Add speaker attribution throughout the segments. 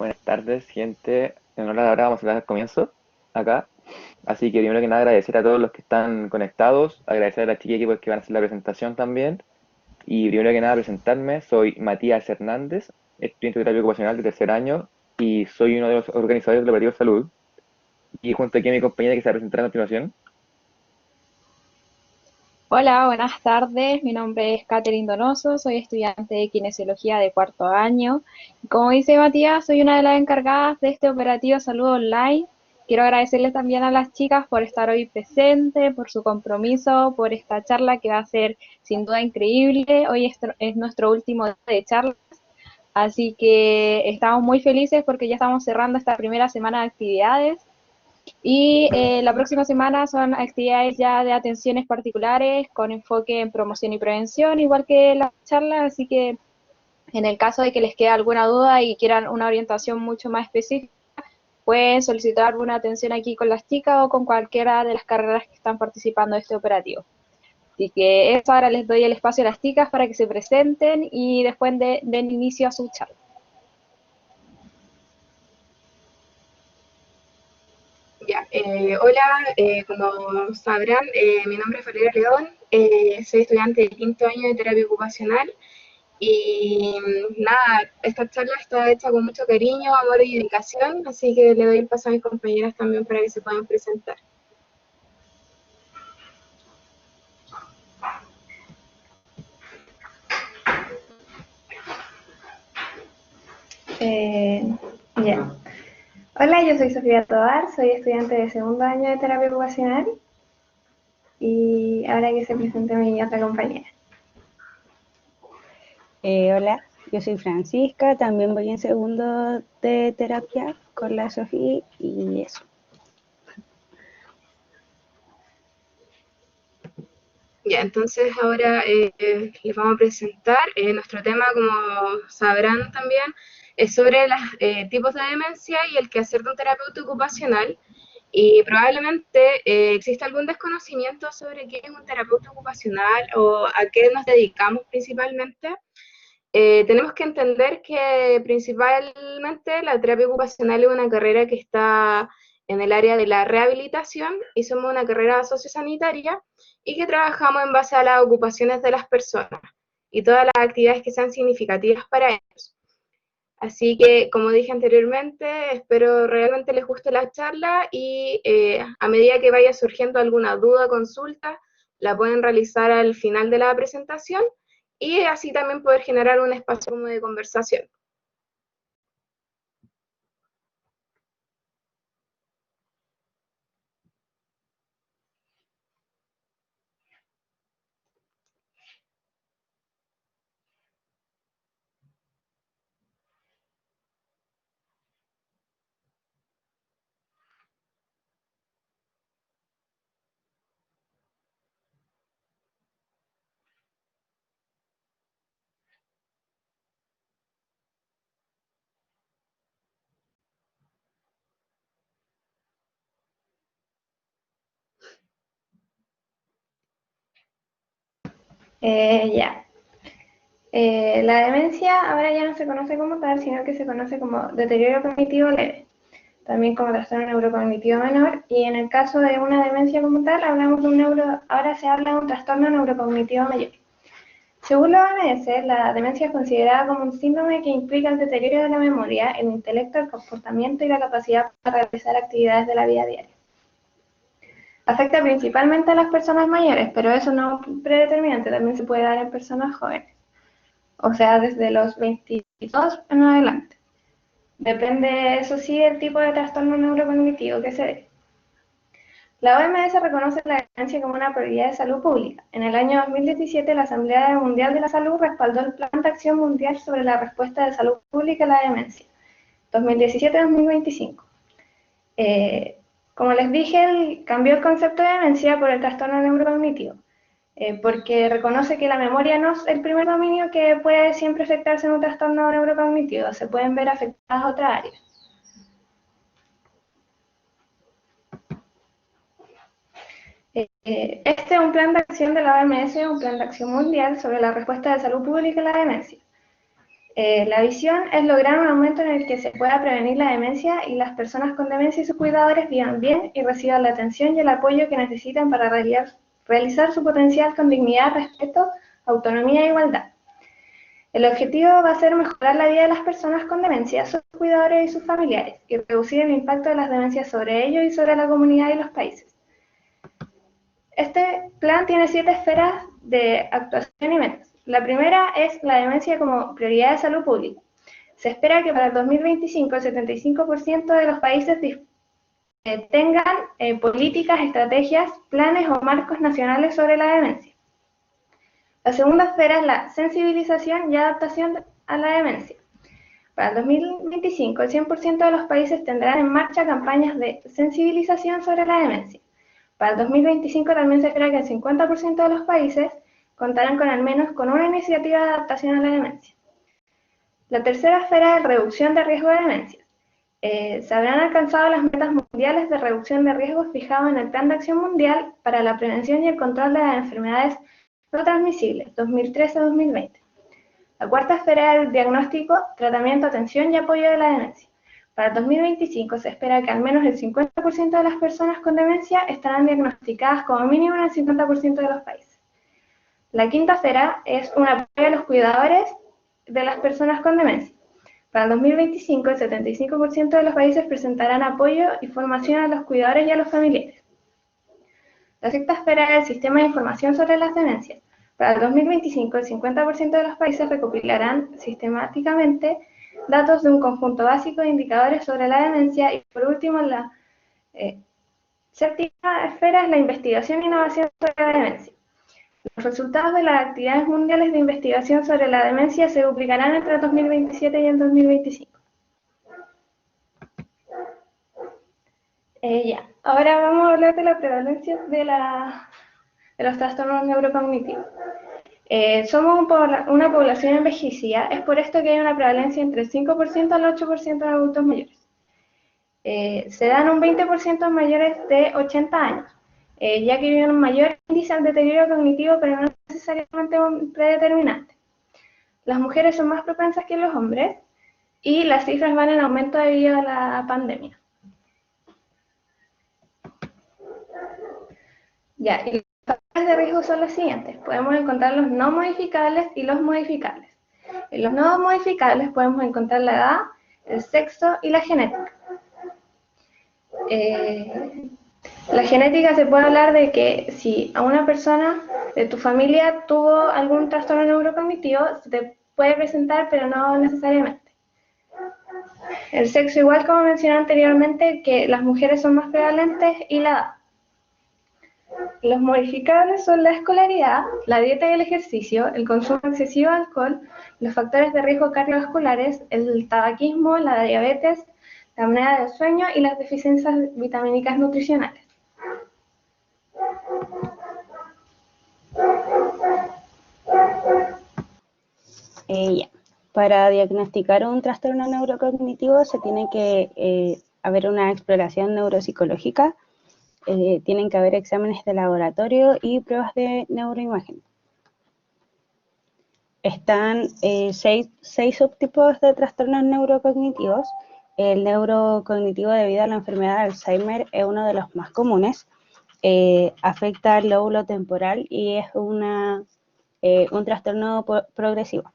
Speaker 1: Buenas tardes, gente. En honor ahora vamos a dar al comienzo acá. Así que primero que nada agradecer a todos los que están conectados, agradecer a las chicas equipos que van a hacer la presentación también. Y primero que nada presentarme, soy Matías Hernández, estudiante de terapia ocupacional de tercer año y soy uno de los organizadores del Operativo Salud. Y junto aquí a mi compañera que se va a presentar a continuación.
Speaker 2: Hola, buenas tardes. Mi nombre es Catherine Donoso, soy estudiante de kinesiología de cuarto año. Y como dice Matías, soy una de las encargadas de este operativo Salud Online. Quiero agradecerles también a las chicas por estar hoy presentes, por su compromiso, por esta charla que va a ser sin duda increíble. Hoy es nuestro último día de charla, así que estamos muy felices porque ya estamos cerrando esta primera semana de actividades. Y la próxima semana son actividades ya de atenciones particulares con enfoque en promoción y prevención, igual que la charla, así que en el caso de que les quede alguna duda y quieran una orientación mucho más específica, pueden solicitar alguna atención aquí con las chicas o con cualquiera de las carreras que están participando de este operativo. Así que eso, ahora les doy el espacio a las chicas para que se presenten y después den inicio a su charla.
Speaker 3: Ya, hola, como sabrán, mi nombre es Valeria León, soy estudiante de quinto año de terapia ocupacional y nada, esta charla está hecha con mucho cariño, amor y dedicación, así que le doy el paso a mis compañeras también para que se puedan presentar.
Speaker 4: Eh, ya. Hola, yo soy Sofía Tovar, soy estudiante de segundo año de terapia ocupacional y ahora que se presente mi otra compañera.
Speaker 5: Hola, yo soy Francisca, también voy en segundo de terapia con la Sofía y eso.
Speaker 3: Ya, entonces ahora les vamos a presentar nuestro tema, como sabrán también, es sobre los tipos de demencia y el quehacer de un terapeuta ocupacional. Y probablemente exista algún desconocimiento sobre qué es un terapeuta ocupacional o a qué nos dedicamos principalmente. Tenemos que entender que principalmente la terapia ocupacional es una carrera que está en el área de la rehabilitación y somos una carrera sociosanitaria y que trabajamos en base a las ocupaciones de las personas y todas las actividades que sean significativas para ellos. Así que, como dije anteriormente, espero realmente les guste la charla y a medida que vaya surgiendo alguna duda, consulta, la pueden realizar al final de la presentación y así también poder generar un espacio como de conversación.
Speaker 4: Ya. La demencia ahora ya no se conoce como tal, sino que se conoce como deterioro cognitivo leve, también como trastorno neurocognitivo menor, y en el caso de una demencia como tal, hablamos de ahora se habla de un trastorno neurocognitivo mayor. Según la OMS, la demencia es considerada como un síndrome que implica el deterioro de la memoria, el intelecto, el comportamiento y la capacidad para realizar actividades de la vida diaria. Afecta principalmente a las personas mayores, pero eso no es predeterminante, también se puede dar en personas jóvenes, o sea, desde los 22 en adelante. Depende, eso sí, del tipo de trastorno neurocognitivo que se dé. La OMS reconoce la demencia como una prioridad de salud pública. En el año 2017, la Asamblea Mundial de la Salud respaldó el Plan de Acción Mundial sobre la Respuesta de Salud Pública a la Demencia, 2017-2025. Como les dije, cambió el concepto de demencia por el trastorno neurocognitivo, porque reconoce que la memoria no es el primer dominio que puede siempre afectarse en un trastorno neurocognitivo, se pueden ver afectadas otras áreas. Este es un plan de acción de la OMS, un plan de acción mundial sobre la respuesta de salud pública a la demencia. La visión es lograr un aumento en el que se pueda prevenir la demencia y las personas con demencia y sus cuidadores vivan bien y reciban la atención y el apoyo que necesitan para realizar su potencial con dignidad, respeto, autonomía e igualdad. El objetivo va a ser mejorar la vida de las personas con demencia, sus cuidadores y sus familiares, y reducir el impacto de las demencias sobre ellos y sobre la comunidad y los países. Este plan tiene 7 esferas de actuación y metas. La primera es la demencia como prioridad de salud pública. Se espera que para el 2025 el 75% de los países tengan políticas, estrategias, planes o marcos nacionales sobre la demencia. La segunda esfera es la sensibilización y adaptación a la demencia. Para el 2025, el 100% de los países tendrán en marcha campañas de sensibilización sobre la demencia. Para el 2025 también se espera que el 50% de los países contarán con al menos con una iniciativa de adaptación a la demencia. La tercera esfera es reducción de riesgo de demencia. Se habrán alcanzado las metas mundiales de reducción de riesgos fijadas en el Plan de Acción Mundial para la Prevención y el Control de las Enfermedades no transmisibles, 2013-2020. La cuarta esfera es el diagnóstico, tratamiento, atención y apoyo de la demencia. Para el 2025 se espera que al menos el 50% de las personas con demencia estarán diagnosticadas como mínimo en el 50% de los países. La quinta esfera es un apoyo a los cuidadores de las personas con demencia. Para el 2025, el 75% de los países presentarán apoyo y formación a los cuidadores y a los familiares. La sexta esfera es el sistema de información sobre las demencias. Para el 2025, el 50% de los países recopilarán sistemáticamente datos de un conjunto básico de indicadores sobre la demencia. Y por último, la séptima esfera es la investigación e innovación sobre la demencia. Los resultados de las actividades mundiales de investigación sobre la demencia se duplicarán entre el 2027 y el 2025. Ahora vamos a hablar de la prevalencia de los trastornos neurocognitivos. Somos una población envejecida, es por esto que hay una prevalencia entre el 5% al 8% de adultos mayores. Se dan un 20% mayores de 80 años, ya que viven un mayor índice al deterioro cognitivo, pero no necesariamente un predeterminante. Las mujeres son más propensas que los hombres y las cifras van en aumento debido a la pandemia. Y los factores de riesgo son los siguientes. Podemos encontrar los no modificables y los modificables. En los no modificables podemos encontrar la edad, el sexo y la genética. La genética se puede hablar de que si a una persona de tu familia tuvo algún trastorno neurocognitivo, se te puede presentar, pero no necesariamente. El sexo, igual como mencioné anteriormente, que las mujeres son más prevalentes, y la edad. Los modificables son la escolaridad, la dieta y el ejercicio, el consumo excesivo de alcohol, los factores de riesgo cardiovasculares, el tabaquismo, la diabetes, la apnea del sueño y las deficiencias vitamínicas nutricionales.
Speaker 5: Para diagnosticar un trastorno neurocognitivo se tiene que haber una exploración neuropsicológica, tienen que haber exámenes de laboratorio y pruebas de neuroimagen. Están 6 subtipos de trastornos neurocognitivos. El neurocognitivo debido a la enfermedad de Alzheimer es uno de los más comunes. Afecta al lóbulo temporal y es un trastorno progresivo.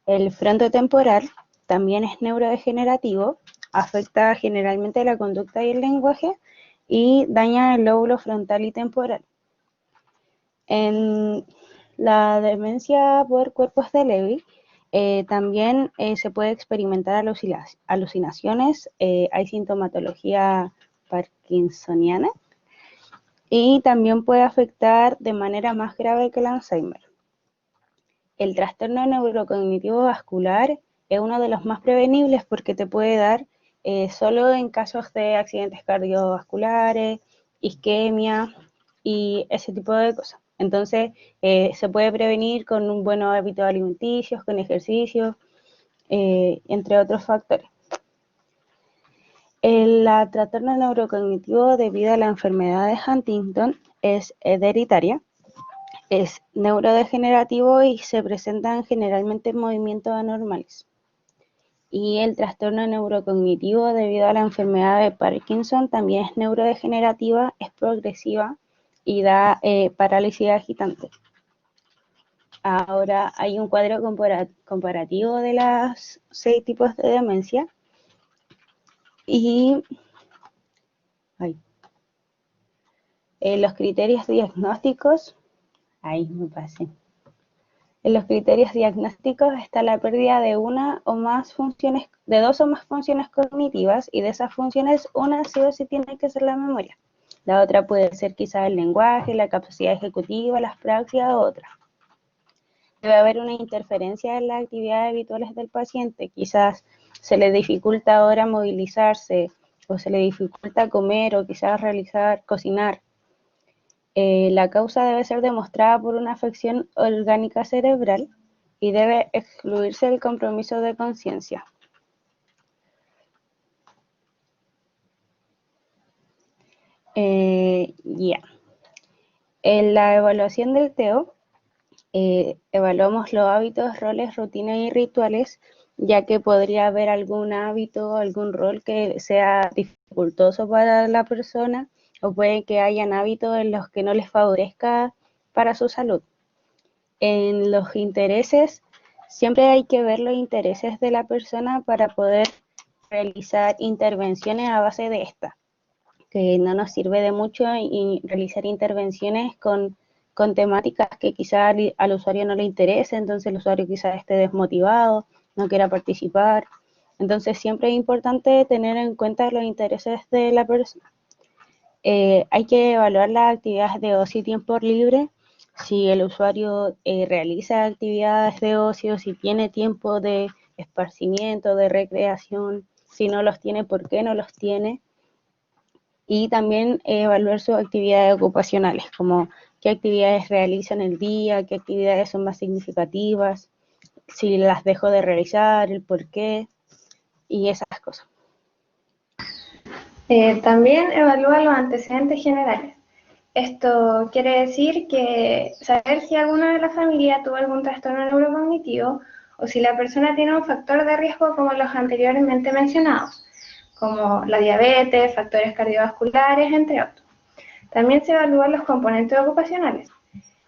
Speaker 5: El frontotemporal también es neurodegenerativo, afecta generalmente la conducta y el lenguaje y daña el lóbulo frontal y temporal. En la demencia por cuerpos de Lewy también se puede experimentar alucinaciones, hay sintomatología parkinsoniana y también puede afectar de manera más grave que el Alzheimer. El trastorno neurocognitivo vascular es uno de los más prevenibles porque te puede dar solo en casos de accidentes cardiovasculares, isquemia y ese tipo de cosas. Entonces, se puede prevenir con un buen hábito alimenticio, con ejercicio, entre otros factores. El trastorno neurocognitivo debido a la enfermedad de Huntington es hereditaria. Es neurodegenerativo y se presentan generalmente en movimientos anormales. Y el trastorno neurocognitivo debido a la enfermedad de Parkinson también es neurodegenerativa, es progresiva y da parálisis agitante. Ahora hay un cuadro comparativo de los 6 tipos de demencia y los criterios diagnósticos, ahí me pasé. En los criterios diagnósticos está la pérdida de una o más funciones, de 2 o más funciones cognitivas, y de esas funciones una sí o sí tiene que ser la memoria. La otra puede ser quizás el lenguaje, la capacidad ejecutiva, las praxias o otra. Debe haber una interferencia en las actividades habituales del paciente, quizás se le dificulta ahora movilizarse, o se le dificulta comer, o quizás cocinar. La causa debe ser demostrada por una afección orgánica cerebral y debe excluirse el compromiso de conciencia. En la evaluación del TEO, evaluamos los hábitos, roles, rutinas y rituales, ya que podría haber algún hábito, algún rol que sea dificultoso para la persona, o puede que hayan hábitos en los que no les favorezca para su salud. En los intereses, siempre hay que ver los intereses de la persona para poder realizar intervenciones a base de esta, que no nos sirve de mucho y realizar intervenciones con temáticas que quizás al usuario no le interese, entonces el usuario quizás esté desmotivado, no quiera participar. Entonces siempre es importante tener en cuenta los intereses de la persona. Hay que evaluar las actividades de ocio y tiempo libre, si el usuario realiza actividades de ocio, si tiene tiempo de esparcimiento, de recreación, si no los tiene, por qué no los tiene. Y también evaluar sus actividades ocupacionales, como qué actividades realizan el día, qué actividades son más significativas, si las dejo de realizar, el por qué y esas cosas.
Speaker 4: También evalúa los antecedentes generales. Esto quiere decir que saber si alguna de la familia tuvo algún trastorno neurocognitivo o si la persona tiene un factor de riesgo como los anteriormente mencionados, como la diabetes, factores cardiovasculares, entre otros. También se evalúan los componentes ocupacionales.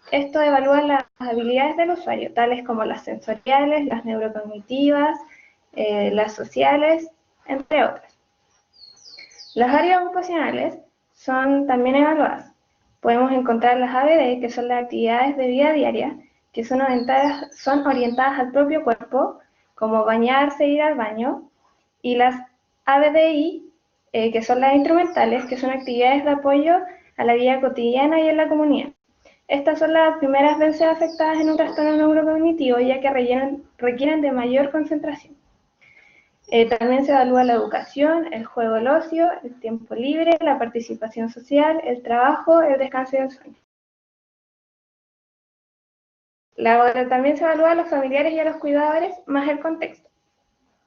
Speaker 4: Esto evalúa las habilidades del usuario, tales como las sensoriales, las neurocognitivas, las sociales, entre otras. Las áreas ocupacionales son también evaluadas. Podemos encontrar las ABD, que son las actividades de vida diaria, que son orientadas al propio cuerpo, como bañarse, ir al baño, y las ABDI, que son las instrumentales, que son actividades de apoyo a la vida cotidiana y en la comunidad. Estas son las primeras veces afectadas en un trastorno neurocognitivo, ya que requieren de mayor concentración. También se evalúa la educación, el juego, el ocio, el tiempo libre, la participación social, el trabajo, el descanso y el sueño. También se evalúa a los familiares y a los cuidadores, más el contexto,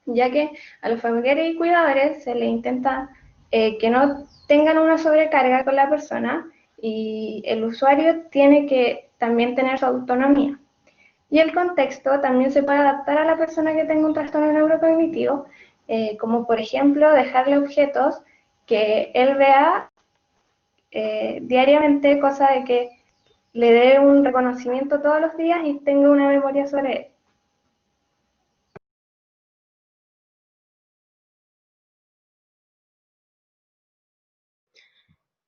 Speaker 4: ya que a los familiares y cuidadores se les intenta que no tengan una sobrecarga con la persona, y el usuario tiene que también tener su autonomía. Y el contexto también se puede adaptar a la persona que tenga un trastorno neurocognitivo, como por ejemplo dejarle objetos que él vea diariamente, cosa de que le dé un reconocimiento todos los días y tenga una memoria sobre él.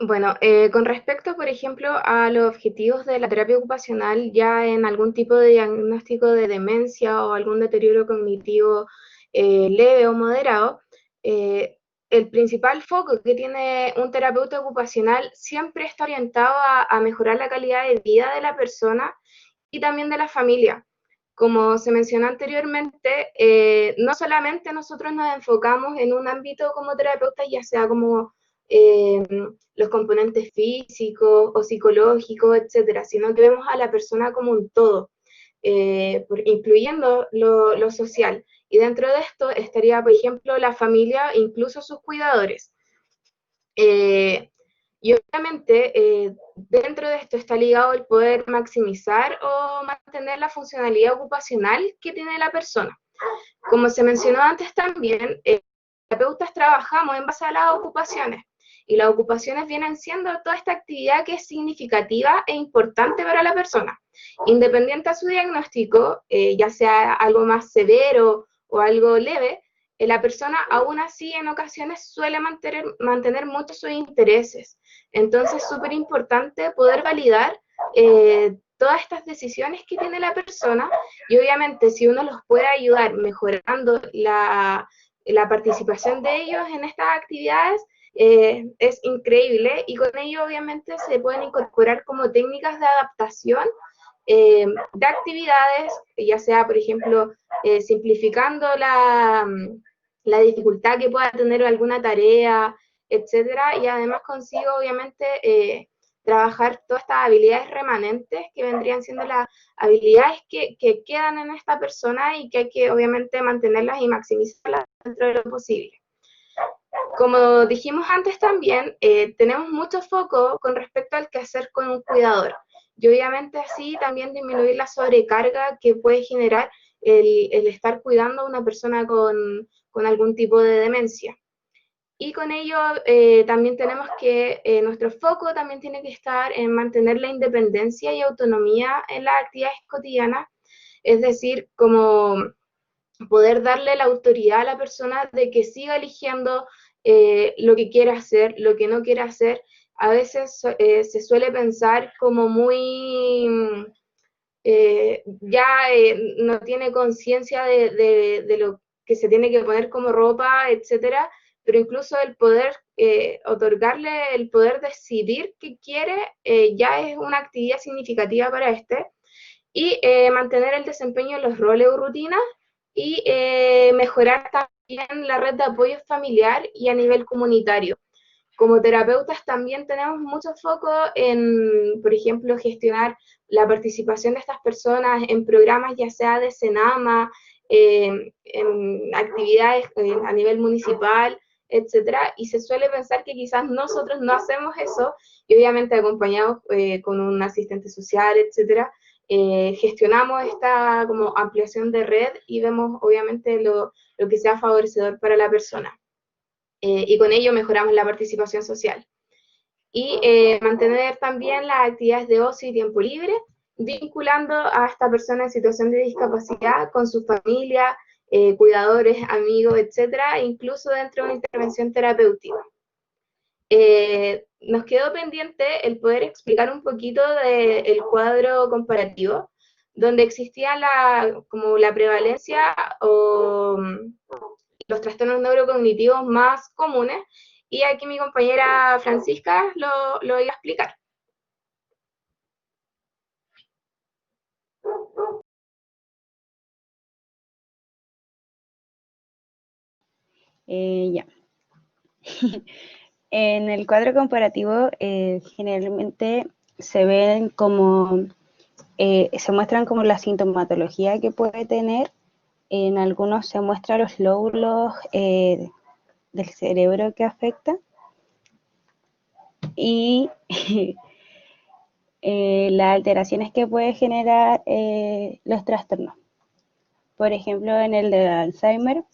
Speaker 3: Bueno, con respecto, por ejemplo, a los objetivos de la terapia ocupacional, ya en algún tipo de diagnóstico de demencia o algún deterioro cognitivo leve o moderado, el principal foco que tiene un terapeuta ocupacional siempre está orientado a mejorar la calidad de vida de la persona y también de la familia. Como se mencionó anteriormente, no solamente nosotros nos enfocamos en un ámbito como terapeutas, ya sea como los componentes físicos o psicológicos, etcétera, sino que vemos a la persona como un todo, incluyendo lo social. Y dentro de esto estaría, por ejemplo, la familia, incluso sus cuidadores. Y obviamente dentro de esto está ligado el poder maximizar o mantener la funcionalidad ocupacional que tiene la persona. Como se mencionó antes también, terapeutas trabajamos en base a las ocupaciones. Y las ocupaciones vienen siendo toda esta actividad que es significativa e importante para la persona. Independiente a su diagnóstico, ya sea algo más severo o algo leve, la persona aún así en ocasiones suele mantener mucho sus intereses. Entonces es súper importante poder validar todas estas decisiones que tiene la persona y obviamente si uno los puede ayudar mejorando la participación de ellos en estas actividades, es increíble y con ello obviamente se pueden incorporar como técnicas de adaptación de actividades, ya sea por ejemplo simplificando la dificultad que pueda tener alguna tarea, etcétera, y además consigo obviamente trabajar todas estas habilidades remanentes que vendrían siendo las habilidades que quedan en esta persona y que hay que obviamente mantenerlas y maximizarlas dentro de lo posible. Como dijimos antes también, tenemos mucho foco con respecto al quehacer con un cuidador. Y obviamente así también disminuir la sobrecarga que puede generar el estar cuidando a una persona con algún tipo de demencia. Y con ello también tenemos que nuestro foco también tiene que estar en mantener la independencia y autonomía en las actividades cotidianas, es decir, como poder darle la autoridad a la persona de que siga eligiendo lo que quiere hacer, lo que no quiere hacer. A veces se suele pensar como muy, no tiene conciencia de lo que se tiene que poner como ropa, etcétera, pero incluso el poder otorgarle el poder decidir qué quiere ya es una actividad significativa para este, y mantener el desempeño en los roles o rutinas y mejorar también la red de apoyo familiar y a nivel comunitario. Como terapeutas también tenemos mucho foco en, por ejemplo, gestionar la participación de estas personas en programas ya sea de Senama, en actividades a nivel municipal, etcétera, y se suele pensar que quizás nosotros no hacemos eso, y obviamente acompañados con un asistente social, etcétera, gestionamos esta como ampliación de red y vemos obviamente lo que sea favorecedor para la persona. Y con ello mejoramos la participación social. Y mantener también las actividades de ocio y tiempo libre, vinculando a esta persona en situación de discapacidad con su familia, cuidadores, amigos, etcétera, e incluso dentro de una intervención terapéutica. Nos quedó pendiente el poder explicar un poquito del cuadro comparativo, donde existía como la prevalencia o los trastornos neurocognitivos más comunes, y aquí mi compañera Francisca lo iba a explicar.
Speaker 5: Ya. En el cuadro comparativo generalmente se ven como, se muestran como la sintomatología que puede tener. En algunos se muestran los lóbulos del cerebro que afecta y las alteraciones que puede generar los trastornos. Por ejemplo, en el de Alzheimer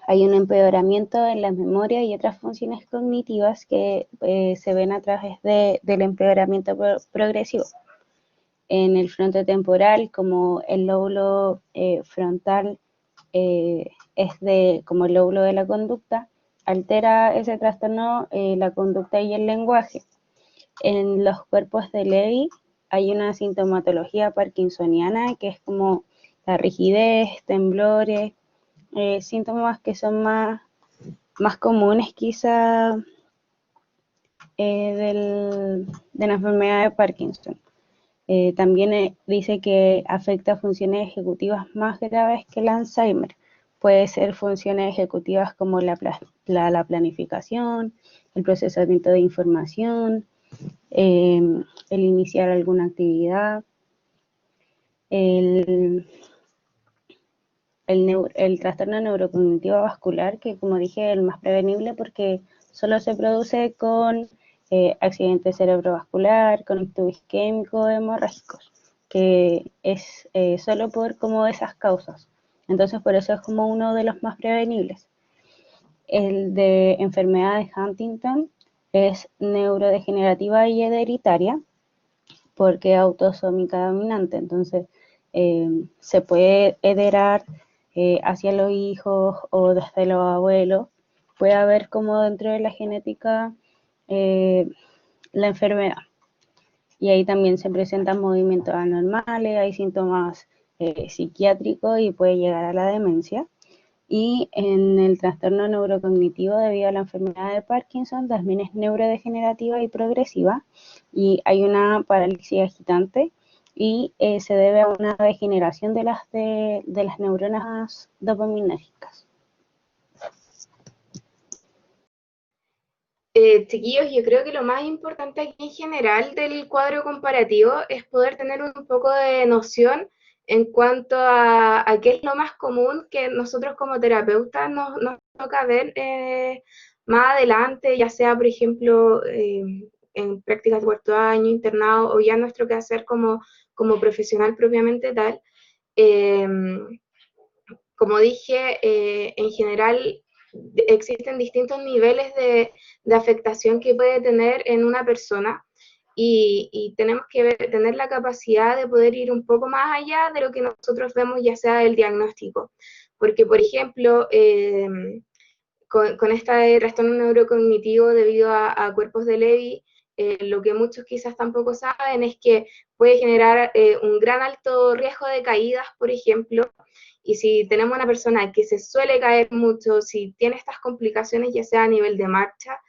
Speaker 5: hay un empeoramiento en la memoria y otras funciones cognitivas que se ven a través del empeoramiento progresivo. En el frontotemporal, como el lóbulo frontal es como el lóbulo de la conducta, altera ese trastorno la conducta y el lenguaje. En los cuerpos de Lewy hay una sintomatología parkinsoniana que es como la rigidez, temblores, síntomas que son más comunes quizá de la enfermedad de Parkinson. También dice que afecta funciones ejecutivas más graves que el Alzheimer. Puede ser funciones ejecutivas como la planificación, el procesamiento de información, el iniciar alguna actividad, el trastorno neurocognitivo vascular, que como dije es el más prevenible porque solo se produce con accidente cerebrovascular, conectivo isquémico, hemorrágicos, que es solo por como esas causas. Entonces, por eso es como uno de los más prevenibles. El de enfermedad de Huntington es neurodegenerativa y hereditaria porque es autosómica dominante, entonces se puede heredar hacia los hijos o desde los abuelos. Puede haber como dentro de la genética la enfermedad. Y ahí también se presentan movimientos anormales, hay síntomas psiquiátricos y puede llegar a la demencia. Y en el trastorno neurocognitivo debido a la enfermedad de Parkinson también es neurodegenerativa y progresiva y hay una parálisis agitante y se debe a una degeneración de las neuronas dopaminérgicas.
Speaker 3: Chiquillos, yo creo que lo más importante aquí en general del cuadro comparativo es poder tener un poco de noción en cuanto a qué es lo más común que nosotros como terapeutas nos toca ver más adelante, ya sea, por ejemplo, en prácticas de cuarto año, internado, o ya nuestro quehacer como profesional propiamente tal. Eh, Como dije, en general existen distintos niveles de afectación que puede tener en una persona y tenemos que tener la capacidad de poder ir un poco más allá de lo que nosotros vemos, ya sea el diagnóstico. Porque, por ejemplo, con este trastorno neurocognitivo debido a cuerpos de Levy, lo que muchos quizás tampoco saben es que puede generar un gran alto riesgo de caídas, por ejemplo, y si tenemos una persona que se suele caer mucho, si tiene estas complicaciones, ya sea a nivel de marcha,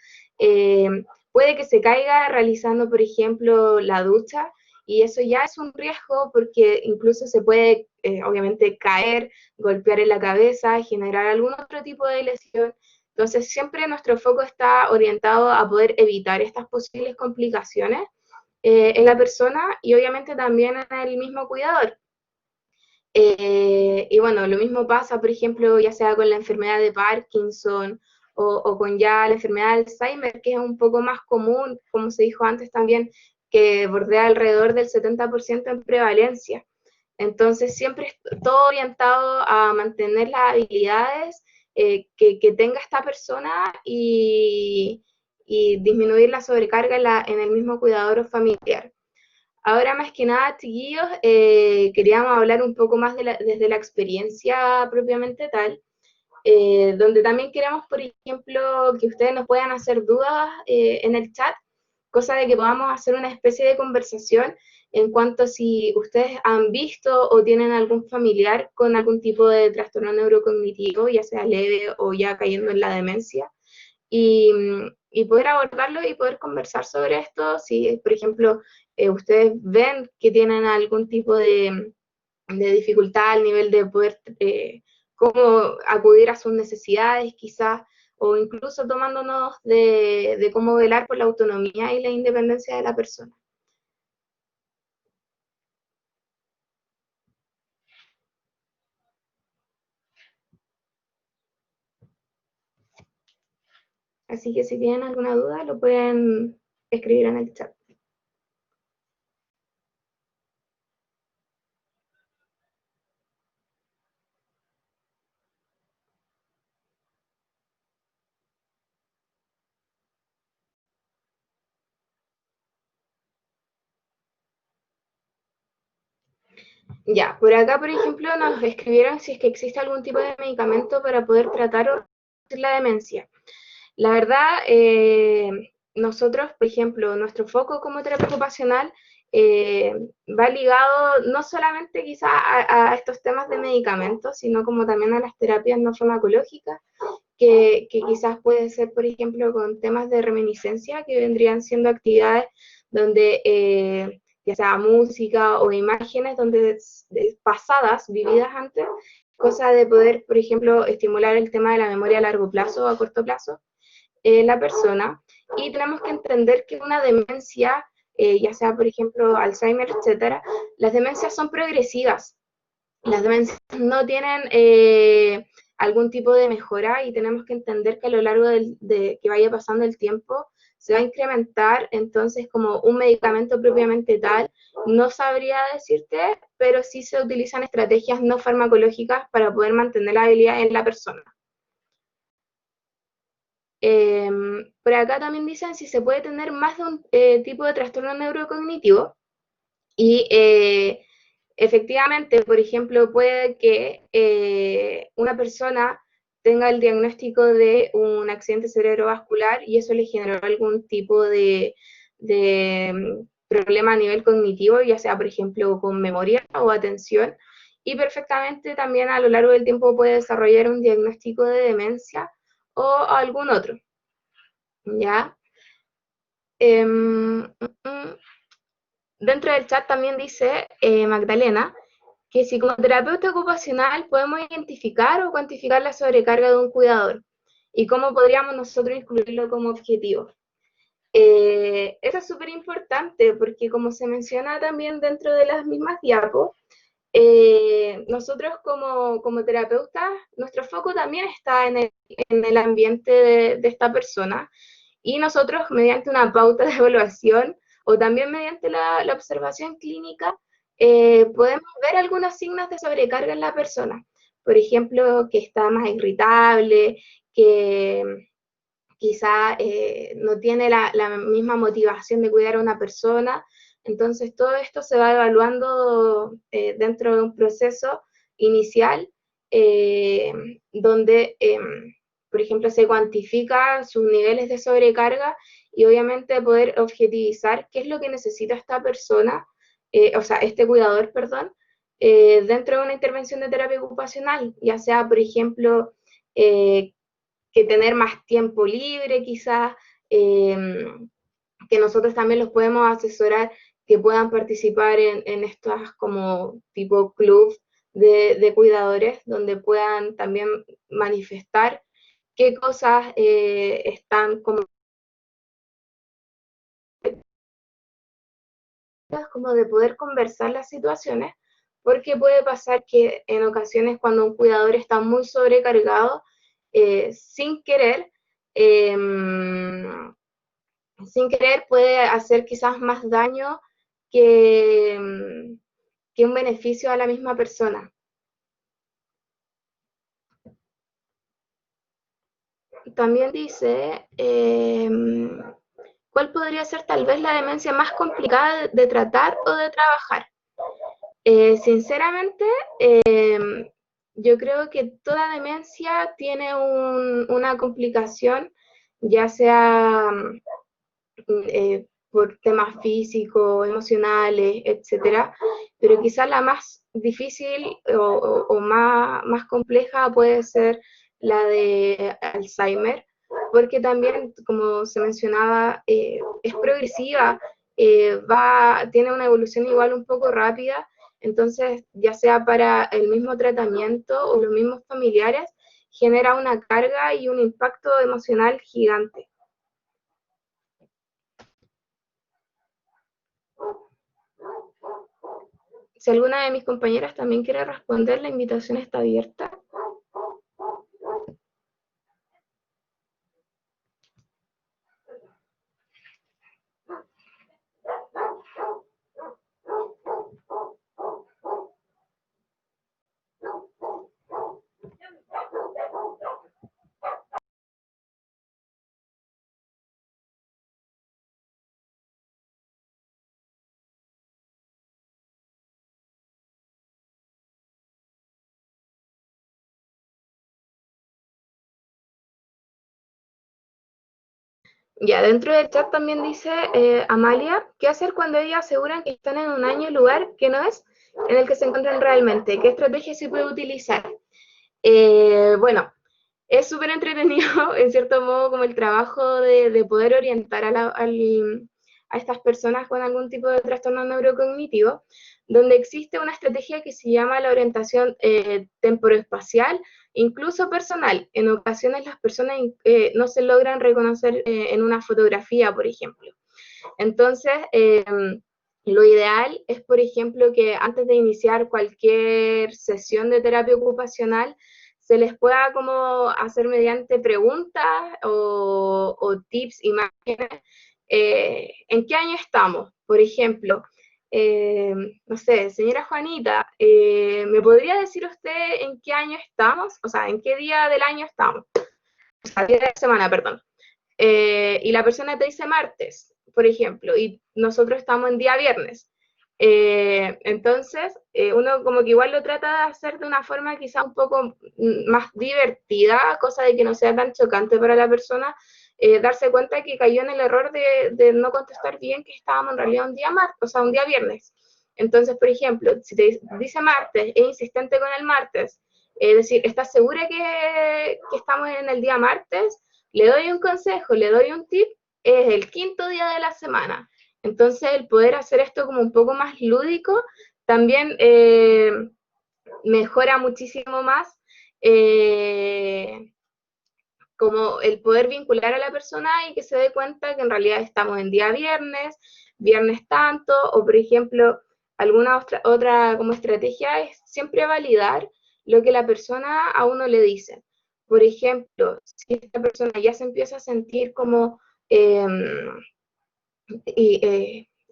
Speaker 3: puede que se caiga realizando, por ejemplo, la ducha, y eso ya es un riesgo porque incluso se puede, obviamente, caer, golpear en la cabeza, generar algún otro tipo de lesión. Entonces, siempre nuestro foco está orientado a poder evitar estas posibles complicaciones en la persona y obviamente también en el mismo cuidador. Y bueno, lo mismo pasa, por ejemplo, ya sea con la enfermedad de Parkinson o con ya la enfermedad de Alzheimer, que es un poco más común, como se dijo antes también, que bordea alrededor del 70% en prevalencia. Entonces, siempre todo orientado a mantener las habilidades que tenga esta persona y disminuir la sobrecarga en el mismo cuidador o familiar. Ahora, más que nada, chiquillos, queríamos hablar un poco más desde la experiencia propiamente tal, donde también queremos, por ejemplo, que ustedes nos puedan hacer dudas en el chat, cosa de que podamos hacer una especie de conversación en cuanto a si ustedes han visto o tienen algún familiar con algún tipo de trastorno neurocognitivo, ya sea leve o ya cayendo en la demencia, y poder abordarlo y poder conversar sobre esto, si, por ejemplo, ustedes ven que tienen algún tipo de dificultad al nivel de poder cómo acudir a sus necesidades quizás, o incluso tomándonos de cómo velar por la autonomía y la independencia de la persona. Así que si tienen alguna duda, lo pueden escribir en el chat. Ya, por acá, por ejemplo, nos escribieron si es que existe algún tipo de medicamento para poder tratar o reducir la demencia. La verdad, nosotros, por ejemplo, nuestro foco como terapia ocupacional va ligado no solamente quizá a estos temas de medicamentos, sino como también a las terapias no farmacológicas, que quizás puede ser, por ejemplo, con temas de reminiscencia, que vendrían siendo actividades donde ya sea música o imágenes donde pasadas, vividas antes, cosa de poder, por ejemplo, estimular el tema de la memoria a largo plazo o a corto plazo la persona. Y tenemos que entender que una demencia, ya sea, por ejemplo, Alzheimer, etcétera, las demencias son progresivas. Las demencias no tienen algún tipo de mejora y tenemos que entender que a lo largo de que vaya pasando el tiempo se va a incrementar, entonces como un medicamento propiamente tal, no sabría decirte, pero sí se utilizan estrategias no farmacológicas para poder mantener la habilidad en la persona. Por acá también dicen si se puede tener más de un tipo de trastorno neurocognitivo y efectivamente, por ejemplo, puede que una persona tenga el diagnóstico de un accidente cerebrovascular y eso le generó algún tipo de problema a nivel cognitivo, ya sea, por ejemplo, con memoria o atención, y perfectamente también a lo largo del tiempo puede desarrollar un diagnóstico de demencia o algún otro, ¿ya? Dentro del chat también dice Magdalena que si como terapeuta ocupacional podemos identificar o cuantificar la sobrecarga de un cuidador y cómo podríamos nosotros incluirlo como objetivo. Eso es súper importante porque como se menciona también dentro de las mismas diapos, nosotros como terapeutas, nuestro foco también está en el ambiente de esta persona y nosotros mediante una pauta de evaluación o también mediante la observación clínica podemos ver algunos signos de sobrecarga en la persona. Por ejemplo, que está más irritable, que quizá no tiene la misma motivación de cuidar a una persona. Entonces, todo esto se va evaluando dentro de un proceso inicial donde, por ejemplo, se cuantifica sus niveles de sobrecarga y obviamente poder objetivizar qué es lo que necesita esta persona, o sea, este cuidador, perdón, dentro de una intervención de terapia ocupacional, ya sea, por ejemplo, que tener más tiempo libre quizás, que nosotros también los podemos asesorar que puedan participar en estas como tipo club de cuidadores, donde puedan también manifestar qué cosas están como de poder conversar las situaciones, porque puede pasar que en ocasiones cuando un cuidador está muy sobrecargado, sin querer, eh, sin querer puede hacer quizás más daño que, que un beneficio a la misma persona. También dice, ¿cuál podría ser tal vez la demencia más complicada de tratar o de trabajar? Sinceramente, yo creo que toda demencia tiene una complicación, ya sea por temas físicos, emocionales, etcétera, pero quizás la más difícil o más compleja puede ser la de Alzheimer, porque también, como se mencionaba, es progresiva, tiene una evolución igual un poco rápida, entonces ya sea para el mismo tratamiento o los mismos familiares, genera una carga y un impacto emocional gigante. Si alguna de mis compañeras también quiere responder, la invitación está abierta. Ya, dentro del chat también dice Amalia, ¿qué hacer cuando ellas aseguran que están en un año y lugar que no es en el que se encuentran realmente? ¿Qué estrategia se puede utilizar? Bueno, es súper entretenido, en cierto modo, como el trabajo de poder orientar a estas personas con algún tipo de trastorno neurocognitivo, donde existe una estrategia que se llama la orientación temporoespacial, incluso personal. En ocasiones las personas no se logran reconocer en una fotografía, por ejemplo. Entonces, lo ideal es, por ejemplo, que antes de iniciar cualquier sesión de terapia ocupacional, se les pueda como hacer mediante preguntas o tips, imágenes, ¿en qué año estamos? Por ejemplo, no sé, señora Juanita, ¿me podría decir usted en qué año estamos? O sea, ¿en qué día del año estamos? O sea, día de la semana, perdón. Y la persona te dice martes, por ejemplo, y nosotros estamos en día viernes. Entonces, uno como que igual lo trata de hacer de una forma quizá un poco más divertida, cosa de que no sea tan chocante para la persona, darse cuenta que cayó en el error de no contestar bien que estábamos en realidad un día martes, o sea, un día viernes. Entonces, por ejemplo, si te dice martes, es insistente con el martes, es decir, ¿estás segura que estamos en el día martes? Le doy un consejo, le doy un tip, es el quinto día de la semana. Entonces, el poder hacer esto como un poco más lúdico también mejora muchísimo más como el poder vincular a la persona y que se dé cuenta que en realidad estamos en día viernes, viernes tanto, o por ejemplo, alguna otra como estrategia es siempre validar lo que la persona a uno le dice. Por ejemplo, si esta persona ya se empieza a sentir como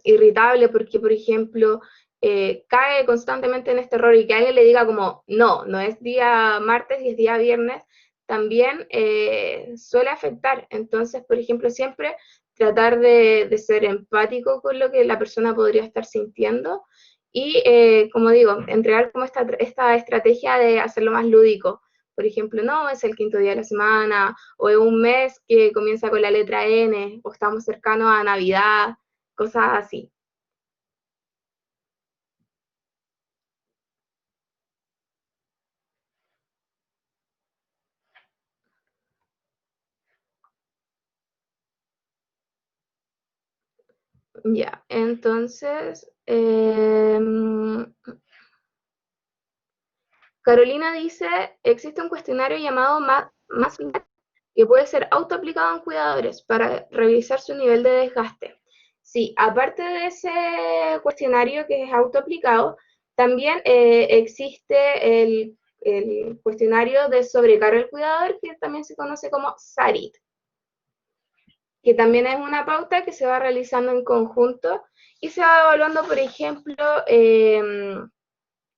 Speaker 3: irritable porque, por ejemplo, cae constantemente en este error y que alguien le diga como, no, no es día martes y es día viernes, también suele afectar. Entonces, por ejemplo, siempre tratar de ser empático con lo que la persona podría estar sintiendo y, como digo, entregar como esta estrategia de hacerlo más lúdico. Por ejemplo, no, es el quinto día de la semana, o es un mes que comienza con la letra N, o estamos cercanos a Navidad, cosas así. Ya, entonces, Carolina dice, existe un cuestionario llamado MASLAT que puede ser autoaplicado en cuidadores para revisar su nivel de desgaste. Sí, aparte de ese cuestionario que es autoaplicado, también existe el cuestionario de sobrecarga del cuidador, que también se conoce como SARIT, que también es una pauta que se va realizando en conjunto y se va evaluando, por ejemplo,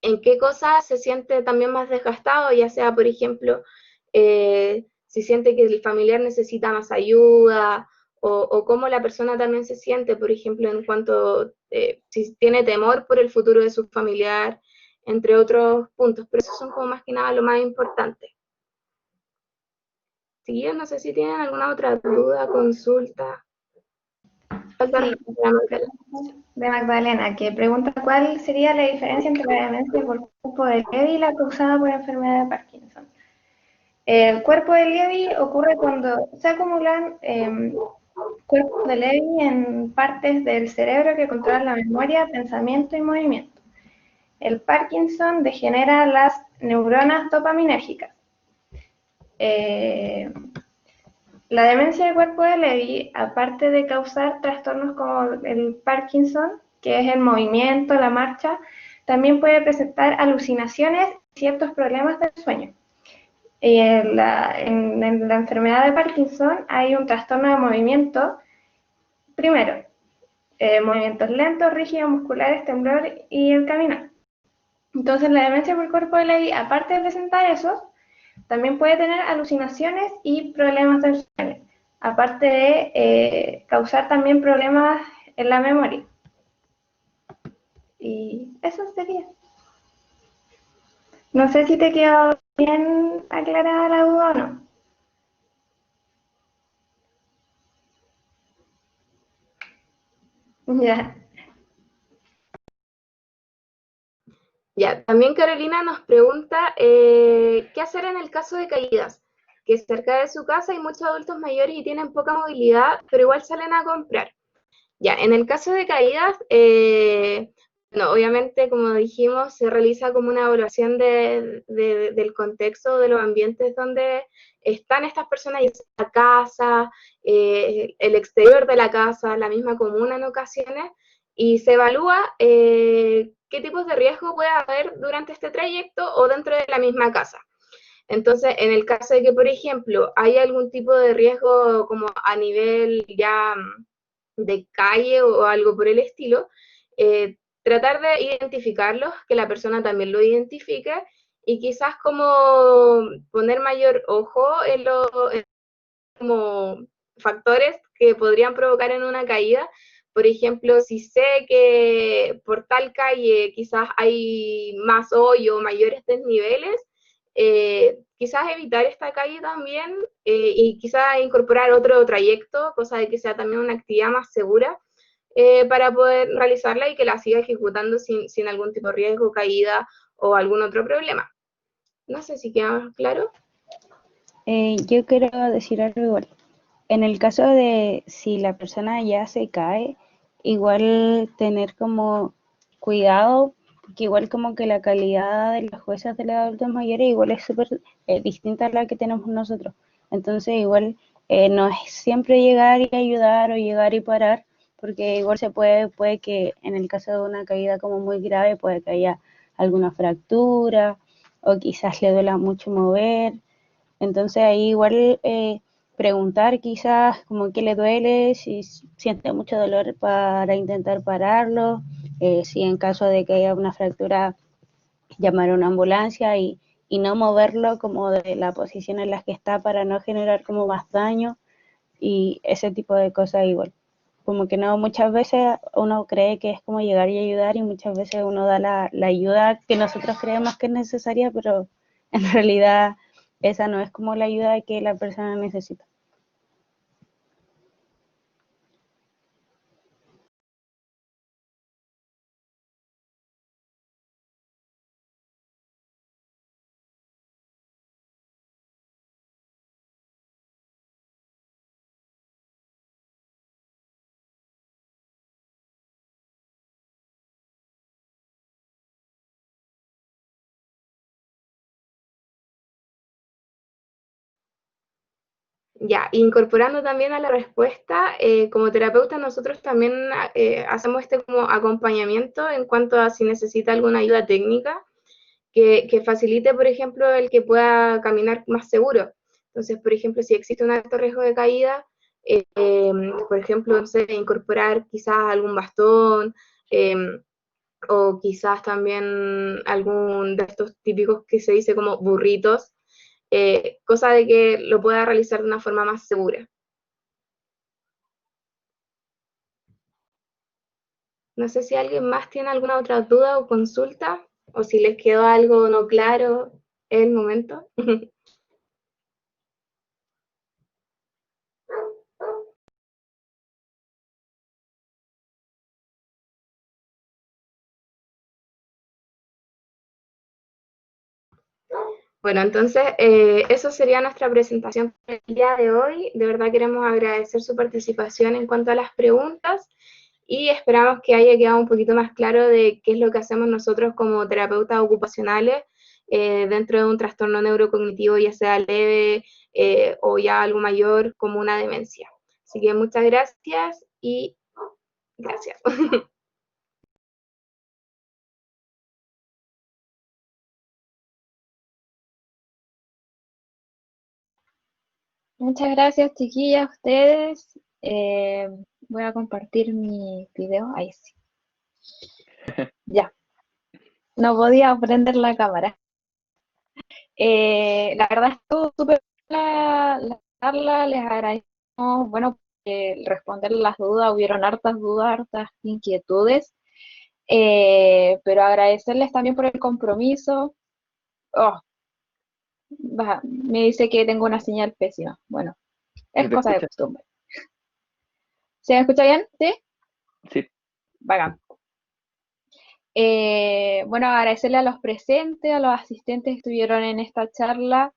Speaker 3: en qué cosas se siente también más desgastado, ya sea, por ejemplo, si siente que el familiar necesita más ayuda o cómo la persona también se siente, por ejemplo, en cuanto si tiene temor por el futuro de su familiar, entre otros puntos, pero esos son como más que nada lo más importante. Sí, no sé si tienen alguna otra duda, consulta.
Speaker 4: Sí, de Magdalena, que pregunta cuál sería la diferencia entre la demencia por cuerpo de Lewy y la causada por enfermedad de Parkinson. El cuerpo de Lewy ocurre cuando se acumulan cuerpos de Lewy en partes del cerebro que controlan la memoria, pensamiento y movimiento. El Parkinson degenera las neuronas dopaminérgicas. La demencia de cuerpo de Lewy, aparte de causar trastornos como el Parkinson, que es el movimiento, la marcha, también puede presentar alucinaciones y ciertos problemas del sueño. En la enfermedad de Parkinson hay un trastorno de movimiento, primero, movimientos lentos, rígidos, musculares, temblor y el caminar. Entonces la demencia por cuerpo de Lewy, aparte de presentar eso, también puede tener alucinaciones y problemas del sueño, aparte de causar también problemas en la memoria. Y eso sería. No sé si te quedó bien aclarada la duda o no. Ya.
Speaker 3: Ya, también Carolina nos pregunta qué hacer en el caso de caídas, que cerca de su casa hay muchos adultos mayores y tienen poca movilidad, pero igual salen a comprar. Ya, en el caso de caídas, bueno, obviamente, como dijimos, se realiza como una evaluación del contexto, de los ambientes donde están estas personas, y la casa, el exterior de la casa, la misma comuna en ocasiones, y se evalúa qué tipos de riesgo puede haber durante este trayecto o dentro de la misma casa. Entonces, en el caso de que, por ejemplo, hay algún tipo de riesgo como a nivel ya de calle o algo por el estilo, tratar de identificarlos, que la persona también lo identifique y quizás como poner mayor ojo en los como factores que podrían provocar en una caída. Por ejemplo, si sé que por tal calle quizás hay más hoyo, mayores desniveles, quizás evitar esta calle también y quizás incorporar otro trayecto, cosa de que sea también una actividad más segura para poder realizarla y que la siga ejecutando sin algún tipo de riesgo, caída o algún otro problema. No sé si queda claro.
Speaker 5: Yo quiero decir algo igual. En el caso de si la persona ya se cae, igual tener como cuidado, porque igual como que la calidad de las juezas de los adultos mayores igual es súper distinta a la que tenemos nosotros. Entonces igual no es siempre llegar y ayudar o llegar y parar, porque igual puede que en el caso de una caída como muy grave, puede que haya alguna fractura o quizás le duela mucho mover. Entonces ahí igual preguntar quizás como que le duele, si siente mucho dolor para intentar pararlo, si en caso de que haya una fractura llamar a una ambulancia y no moverlo como de la posición en la que está para no generar como más daño y ese tipo de cosas igual. Como que no, muchas veces uno cree que es como llegar y ayudar y muchas veces uno da la ayuda que nosotros creemos que es necesaria, pero en realidad esa no es como la ayuda que la persona necesita.
Speaker 3: Ya, incorporando también a la respuesta, como terapeuta nosotros también hacemos este como acompañamiento en cuanto a si necesita alguna ayuda técnica que facilite, por ejemplo, el que pueda caminar más seguro. Entonces, por ejemplo, si existe un alto riesgo de caída, por ejemplo, no sé, incorporar quizás algún bastón eh, o quizás también algún de estos típicos que se dice como burritos, cosa de que lo pueda realizar de una forma más segura. No sé si alguien más tiene alguna otra duda o consulta, o si les quedó algo no claro en el momento. Bueno, entonces eso sería nuestra presentación por el día de hoy. De verdad queremos agradecer su participación en cuanto a las preguntas y esperamos que haya quedado un poquito más claro de qué es lo que hacemos nosotros como terapeutas ocupacionales dentro de un trastorno neurocognitivo, ya sea leve o ya algo mayor como una demencia. Así que muchas gracias y gracias.
Speaker 2: Muchas gracias, chiquillas, a ustedes. Voy a compartir mi video. Ahí sí. Ya, no podía prender la cámara. La verdad estuvo súper la charla, les agradecemos, bueno, responder las dudas, hubieron hartas dudas, hartas inquietudes, pero agradecerles también por el compromiso. Oh, me dice que tengo una señal pésima. Bueno,
Speaker 1: ¿Se
Speaker 2: es
Speaker 1: te
Speaker 2: cosa de
Speaker 1: escucha?
Speaker 2: costumbre. ¿Se me escucha bien? ¿Sí?
Speaker 1: Sí.
Speaker 2: Bacán. Bueno, agradecerle a los presentes, a los asistentes que estuvieron en esta charla,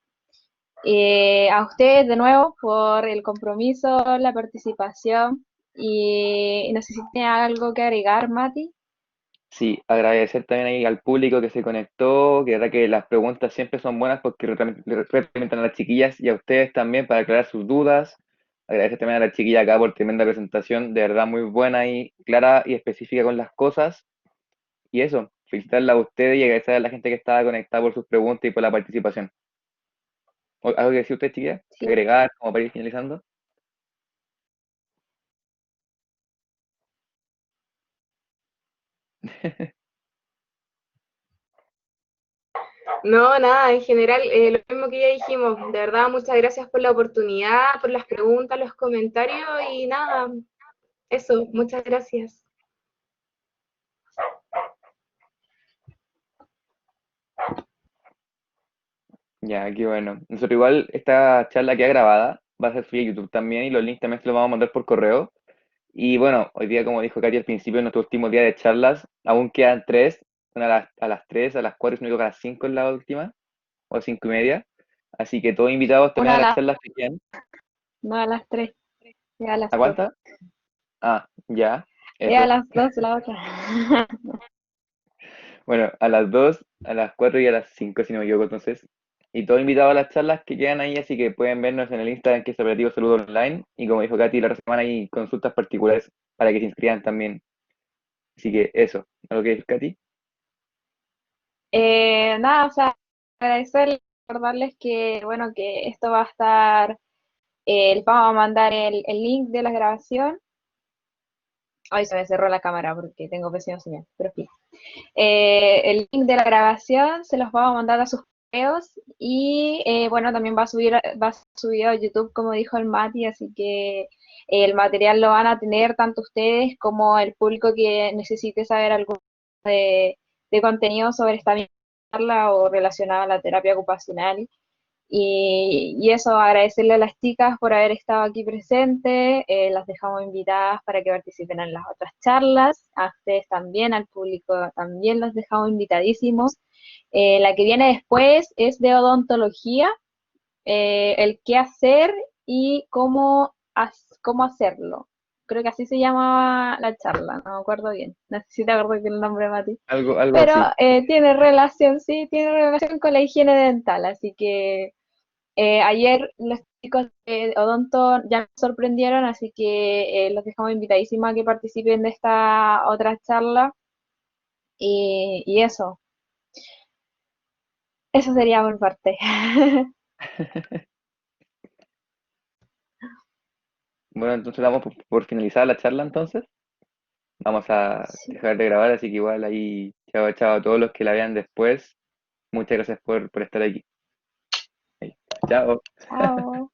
Speaker 2: a ustedes de nuevo por el compromiso, la participación y no sé si tiene algo que agregar, Mati.
Speaker 1: Sí, agradecer también ahí al público que se conectó, que de verdad que las preguntas siempre son buenas porque retroalimentan a las chiquillas y a ustedes también para aclarar sus dudas. Agradecer también a la chiquilla acá por tremenda presentación, de verdad muy buena y clara y específica con las cosas. Y eso, felicitarla a ustedes y agradecer a la gente que estaba conectada por sus preguntas y por la participación. ¿Algo que decir usted, chiquilla?
Speaker 2: Sí.
Speaker 1: Agregar, como para ir finalizando.
Speaker 3: No, nada, en general, lo mismo que ya dijimos, de verdad, muchas gracias por la oportunidad, por las preguntas, los comentarios y nada, eso, muchas gracias.
Speaker 1: Ya, qué bueno. Nosotros igual, esta charla queda grabada, va a ser subida a YouTube también y los links también se los vamos a mandar por correo. Y bueno, hoy día, como dijo Katy al principio, en nuestro último día de charlas, aún quedan tres, una a las 3, a las 4 y si no me equivoco, a las 5 es la última, o 5:30. Así que todos invitados también
Speaker 2: Una
Speaker 1: a
Speaker 2: a
Speaker 1: las
Speaker 2: las,
Speaker 1: charlas que quedan.
Speaker 2: no a las 3, es a las
Speaker 1: ¿A
Speaker 2: 2.
Speaker 1: cuántas? Ah, ya,
Speaker 2: Es a
Speaker 1: eso.
Speaker 2: las 2 la otra.
Speaker 1: Bueno, a las 2, a las 4 y a las 5 si no me equivoco, entonces. Y todos invitados a las charlas que quedan ahí, así que pueden vernos en el Instagram que es Operativo Salud Online. Y como dijo Katy, la otra semana hay consultas particulares para que se inscriban también. Así que eso, ¿algo que decir, Katy?
Speaker 2: Nada, o sea, agradecerles, recordarles que, bueno, que esto va a estar, les vamos a mandar el link de la grabación. Ay, se me cerró la cámara porque tengo pésima señal, pero sí. El link de la grabación se los vamos a mandar a sus correos y bueno, también va subido a YouTube, como dijo el Mati, así que el material lo van a tener tanto ustedes como el público que necesite saber algo de contenido sobre esta misma charla o relacionado a la terapia ocupacional. Y eso, agradecerle a las chicas por haber estado aquí presentes, las dejamos invitadas para que participen en las otras charlas, a ustedes también, al público también los dejamos invitadísimos. La que viene después es de odontología, el qué hacer y cómo hacerlo. Creo que así se llamaba la charla, no me acuerdo bien, no sé si te acuerdas del nombre, Mati.
Speaker 1: Algo
Speaker 2: Pero
Speaker 1: así.
Speaker 2: tiene relación, sí, tiene relación con la higiene dental, así que ayer los chicos de Odonto ya nos sorprendieron, así que los dejamos invitadísimos a que participen de esta otra charla. Y eso sería por parte.
Speaker 1: Bueno, entonces damos por finalizar la charla entonces. Vamos a
Speaker 2: Sí.
Speaker 1: dejar de grabar, así que igual ahí, chao, chao a todos los que la vean después. Muchas gracias por estar aquí. Ahí. Chao.
Speaker 2: Chao.